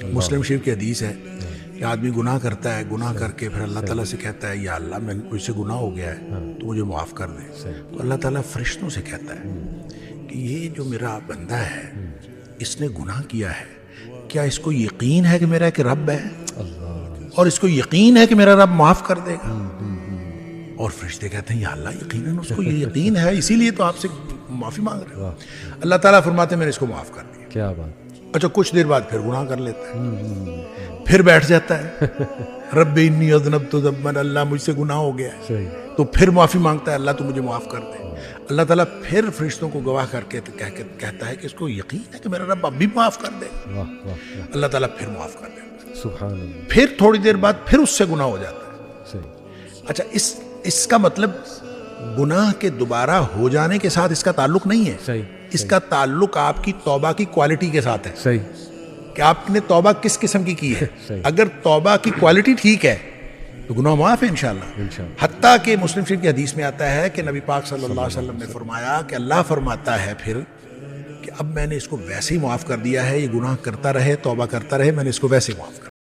مسلم شریف کی حدیث ہے کہ آدمی گناہ کرتا ہے، گناہ کر کے پھر اللہ تعالیٰ سے کہتا ہے یا اللہ میں مجھ سے گناہ ہو گیا ہے تو مجھے معاف کر دے، تو اللہ تعالیٰ فرشتوں سے کہتا ہے کہ یہ جو میرا بندہ ہے اس نے گناہ کیا ہے، کیا اس کو یقین ہے کہ میرا ایک رب ہے اور اس کو یقین ہے کہ میرا رب معاف کر دے گا؟ اور فرشتے کہتے ہیں یا اللہ یقیناً اس کو یہ یقین ہے، اسی لیے تو آپ سے معافی مانگ رہے ہیں۔ اللہ تعالیٰ فرماتے ہیں میں نے اس کو معاف کر دیا۔ کیا بات! اچھا کچھ دیر بعد پھر گناہ کر لیتا ہے، پھر بیٹھ جاتا ہے، رب انی اذنبت ذنبا، اللہ مجھ سے گناہ ہو گیا ہے، صحیح، تو پھر معافی مانگتا ہے اللہ تو مجھے معاف کر دے۔ اللہ تعالیٰ پھر فرشتوں کو گواہ کر کے کہتا ہے کہ اس کو یقین ہے کہ میرا رب اب بھی معاف کر دے، واہ واہ واہ، اللہ تعالیٰ پھر معاف کر دیتا ہے۔ سبحان اللہ، پھر تھوڑی دیر بعد پھر اس سے گناہ ہو جاتا ہے۔ صحیح، اچھا اس کا مطلب گناہ کے دوبارہ ہو جانے کے ساتھ اس کا تعلق نہیں ہے، صحیح، اس کا تعلق آپ کی توبہ کی کوالٹی کے ساتھ ہے صحیح، کہ آپ نے توبہ کس قسم کی ہے۔ صحیح۔ اگر توبہ کی کوالٹی ٹھیک ہے تو گناہ معاف ہے انشاءاللہ۔ انشاءاللہ۔ حتیٰ کہ مسلم شریف کی حدیث میں آتا ہے کہ نبی پاک صلی اللہ علیہ وسلم نے فرمایا کہ اللہ فرماتا ہے پھر کہ اب میں نے اس کو ویسے ہی معاف کر دیا ہے، یہ گناہ کرتا رہے، توبہ کرتا رہے، میں نے اس کو ویسے ہی معاف کر دیا۔